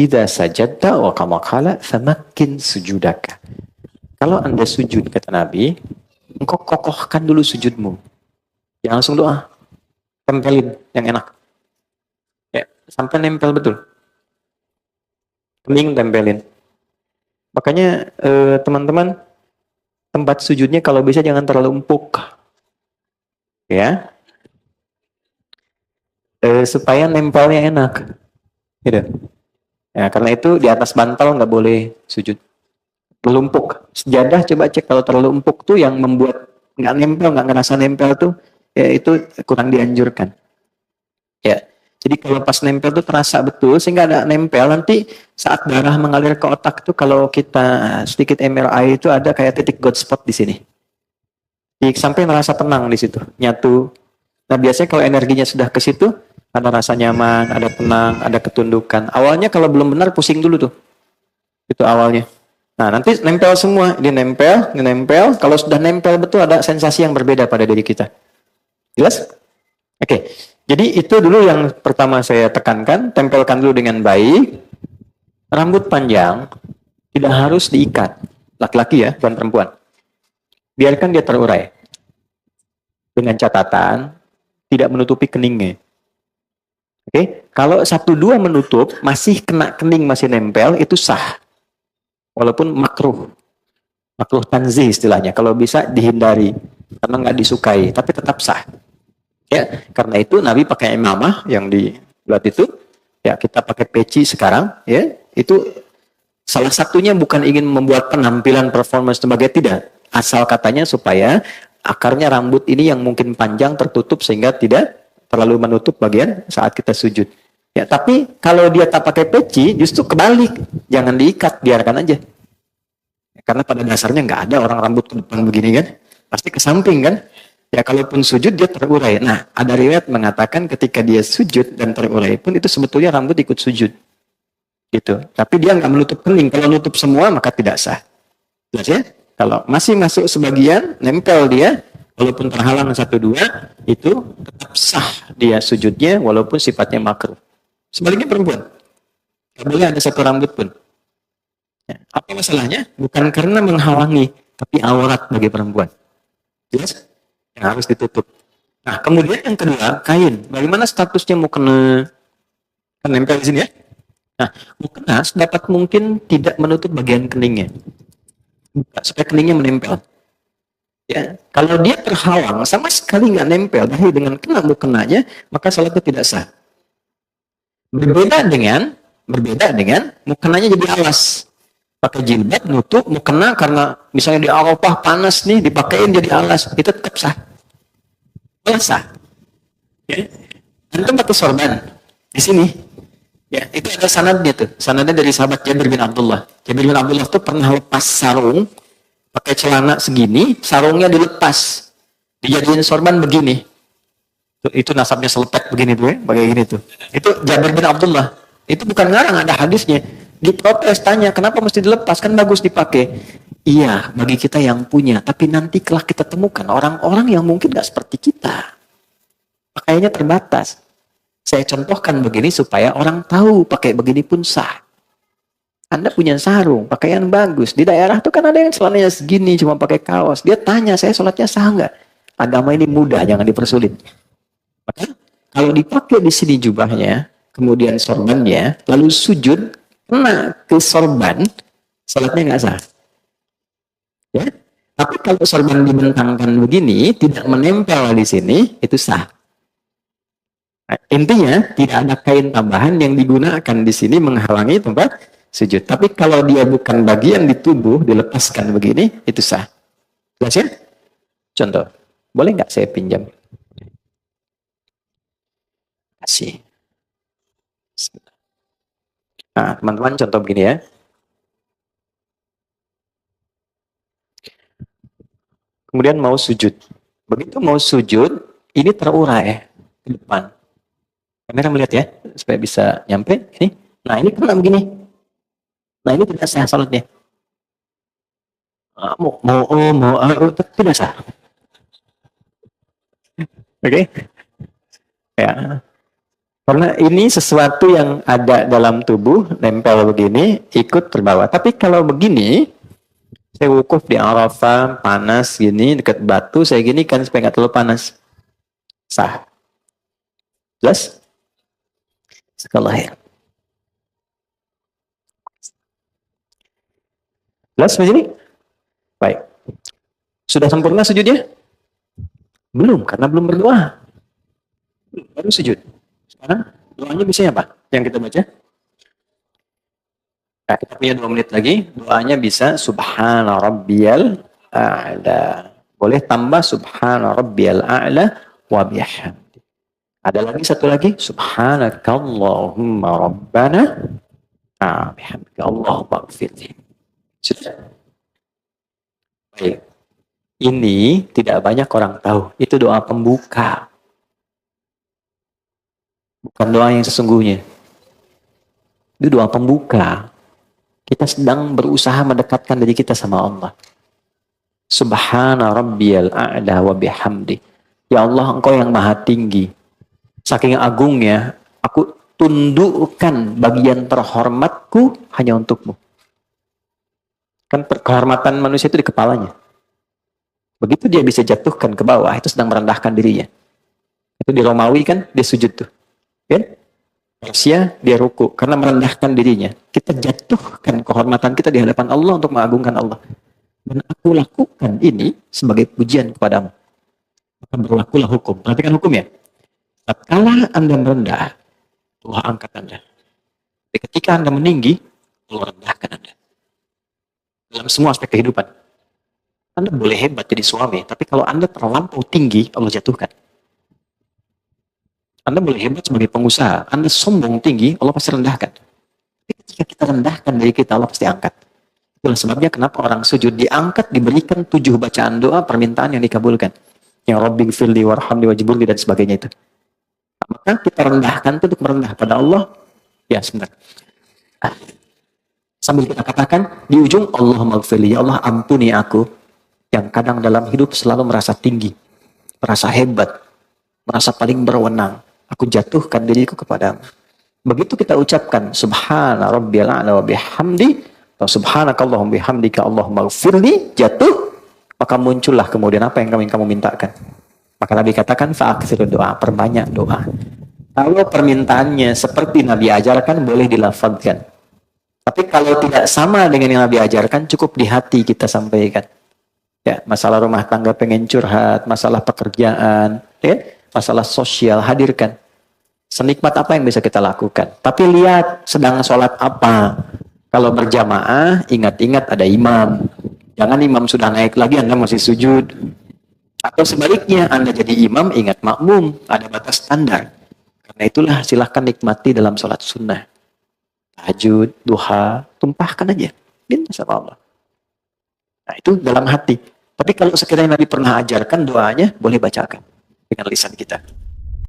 idza sajadta wa kama qala famakkin sujudaka. Kalau Anda sujud, kata Nabi, engkau kokohkan dulu sujudmu. Jangan langsung doa. Tempelin yang enak. Ya, sampai nempel betul. Kening tempelin. Makanya teman-teman, tempat sujudnya kalau bisa jangan terlalu empuk. Ya. Supaya nempelnya enak. Gitu. Ya, karena itu di atas bantal nggak boleh sujud. Terlalu empuk. Sejadah coba cek kalau terlalu empuk tuh yang membuat nggak nempel, nggak ngerasa nempel tuh, ya itu kurang dianjurkan. Ya. Jadi kalau pas nempel tuh terasa betul sehingga ada nempel, nanti saat darah mengalir ke otak tuh kalau kita sedikit MRI itu ada kayak titik God spot di sini. Sampai merasa tenang di situ, nyatu. Nah biasanya kalau energinya sudah ke situ, ada rasa nyaman, ada tenang, ada ketundukan. Awalnya kalau belum benar pusing dulu tuh, itu awalnya. Nah nanti nempel semua, ini nempel. Kalau sudah nempel betul ada sensasi yang berbeda pada diri kita. Jelas? Oke. Jadi itu dulu yang pertama saya tekankan, tempelkan dulu dengan baik. Rambut panjang tidak harus diikat, laki-laki ya, bukan perempuan. Biarkan dia terurai. Dengan catatan tidak menutupi keningnya. Oke, kalau 1-2 menutup, masih kena kening, masih nempel, itu sah. Walaupun makruh. Makruh tanzih istilahnya. Kalau bisa dihindari. Karena nggak disukai, tapi tetap sah. Ya, karena itu Nabi pakai imamah yang dibuat itu. Ya, kita pakai peci sekarang. Ya, itu salah satunya bukan ingin membuat penampilan performance sebagai tidak. Asal katanya supaya akarnya rambut ini yang mungkin panjang tertutup sehingga tidak terlalu menutup bagian saat kita sujud. Ya, tapi kalau dia tak pakai peci, justru kebalik. Jangan diikat, biarkan aja. Karena pada dasarnya nggak ada orang rambut ke depan begini kan. Pasti ke samping kan. Ya, kalaupun sujud dia terurai. Nah, ada riwayat mengatakan ketika dia sujud dan terurai pun itu sebetulnya rambut ikut sujud. Gitu. Tapi dia nggak menutup kening. Kalau nutup semua maka tidak sah. Jelas ya? Kalau masih masuk sebagian, nempel dia, walaupun terhalang 1-2, itu tetap sah dia sujudnya, walaupun sifatnya makruh. Sebaliknya perempuan, nggak boleh ada satu rambut pun. Ya, apa masalahnya? Bukan karena menghalangi, tapi aurat bagi perempuan. Jelas? Yang harus ditutup. Nah, kemudian yang kedua, kain. Bagaimana statusnya mau kena? Kan nempel di sini ya? Nah, mukena sedapat mungkin tidak menutup bagian keningnya. Supaya keningnya menempel. Ya, kalau dia terhalang sama sekali nggak nempel dengan kena mukenanya, maka salatnya tidak sah. Berbeda dengan mukenanya jadi alas. Pakai jilbab nutup mukena karena misalnya di Arafah panas nih, dipakein jadi alas, itu tetap sah. Sah. Ya. Antum pakai sorban di sini. Ya, itu ada sanadnya tuh. Sanadnya dari sahabat Jabir bin Abdullah. Jabir bin Abdullah tuh pernah lepas sarung, pakai celana segini, sarungnya dilepas. Dijadiin sorban begini. Itu nasabnya selepet begini tuh ya, pakai gini tuh. Itu Jabir bin Abdullah. Itu bukan ngarang, ada hadisnya. Diprotes, tanya, kenapa mesti dilepas? Kan bagus dipakai. Iya, bagi kita yang punya. Tapi nanti kelak kita temukan orang-orang yang mungkin gak seperti kita. Pakaiannya terbatas. Saya contohkan begini supaya orang tahu pakai begini pun sah. Anda punya sarung, pakaian bagus. Di daerah tuh kan ada yang celananya segini, cuma pakai kaos. Dia tanya, saya sholatnya sah nggak? Agama ini mudah, jangan dipersulit. Maka kalau dipakai di sini jubahnya, kemudian sorbannya, lalu sujud, kena ke sorban, sholatnya nggak sah. Ya? Tapi kalau sorban dibentangkan begini, tidak menempel di sini, itu sah. Intinya tidak ada kain tambahan yang digunakan di sini menghalangi tempat sujud. Tapi kalau dia bukan bagian di tubuh dilepaskan begini, itu sah. Jelas ya? Contoh, boleh nggak saya pinjam? Kasih. Nah, teman-teman contoh begini ya. Kemudian mau sujud. Begitu mau sujud, ini terurai ke depan. Kamera melihat ya, supaya bisa nyampe. Ini. Nah, ini kena begini. Nah, ini tidak sah salatnya. Tidak sah. Oke? Ya. Karena ini sesuatu yang ada dalam tubuh, nempel begini, ikut terbawa. Tapi kalau begini, saya wukuf di Arafah, panas gini, dekat batu, saya gini kan supaya nggak terlalu panas. Sah. Jelas? Sekolah ya. Jelas begini? Baik. Sudah sempurna sujudnya? Belum, karena belum berdoa. Baru sujud. Sekarang doanya bisa apa? Yang kita baca? Nah, kita punya 2 menit lagi. Doanya bisa Subhana Rabbiyal A'la. Boleh tambah Subhana Rabbiyal A'la wa bihamdi. Ada lagi satu lagi. Subhanakallahumma Rabbana bihamdika Allahumma gfirli. Sudah. Baik. Ini tidak banyak orang tahu. Itu doa pembuka. Bukan doa yang sesungguhnya. Itu doa pembuka. Kita sedang berusaha mendekatkan diri kita sama Allah. Subhana rabbiyal a'la wa bihamdi. Ya Allah, Engkau yang maha tinggi. Saking agungnya, aku tundukkan bagian terhormatku hanya untukmu. Kan kehormatan manusia itu di kepalanya. Begitu dia bisa jatuhkan ke bawah, itu sedang merendahkan dirinya. Itu di Romawi kan, dia sujud tuh. Kan? Persia, dia ruku. Karena merendahkan dirinya. Kita jatuhkan kehormatan kita di hadapan Allah untuk mengagungkan Allah. Dan aku lakukan ini sebagai pujian kepadamu. Maka berlakulah hukum. Perhatikan hukum ya. Tatkala Anda merendah, Allah angkat Anda. Tapi ketika Anda meninggi, Allah rendahkan Anda. Dalam semua aspek kehidupan. Anda boleh hebat jadi suami, tapi kalau Anda terlampau tinggi, Allah jatuhkan. Anda boleh hebat sebagai pengusaha, Anda sombong tinggi, Allah pasti rendahkan. Tapi ketika kita rendahkan diri kita, Allah pasti angkat. Itulah sebabnya kenapa orang sujud diangkat, diberikan 7 bacaan doa, permintaan yang dikabulkan. Yang Rabbi gfirli warhamni wajburli dan sebagainya itu. Maka kita rendahkan itu untuk merendah pada Allah. Ya, sebentar. Sambil kita katakan, di ujung, Allahumma gfirli, ya Allah ampuni aku, yang kadang dalam hidup selalu merasa tinggi, merasa hebat, merasa paling berwenang. Aku jatuhkan diriku kepadamu. Begitu kita ucapkan, Subhana Rabbiyal A'la wa bihamdi, atau Subhanakallahumma bihamdika Allahumma gfirli, jatuh, maka muncullah kemudian apa yang kamu mintakan. Maka Nabi katakan, fa'aksiru doa, perbanyak doa. Kalau permintaannya seperti Nabi ajarkan, boleh dilafazkan. Tapi kalau tidak sama dengan yang Nabi ajarkan, cukup di hati kita sampaikan. Ya, masalah rumah tangga pengen curhat, masalah pekerjaan, ya, masalah sosial, hadirkan. Senikmat apa yang bisa kita lakukan. Tapi lihat, sedang sholat apa. Kalau berjamaah, ingat-ingat ada imam. Jangan imam sudah naik lagi, Anda masih sujud. Atau sebaliknya, Anda jadi imam, ingat makmum, ada batas standar. Karena itulah silahkan nikmati dalam sholat sunnah. Tahajud, duha, tumpahkan aja. Minta sama Allah. Nah, itu dalam hati. Tapi kalau sekiranya Nabi pernah ajarkan doanya, boleh bacakan dengan lisan kita.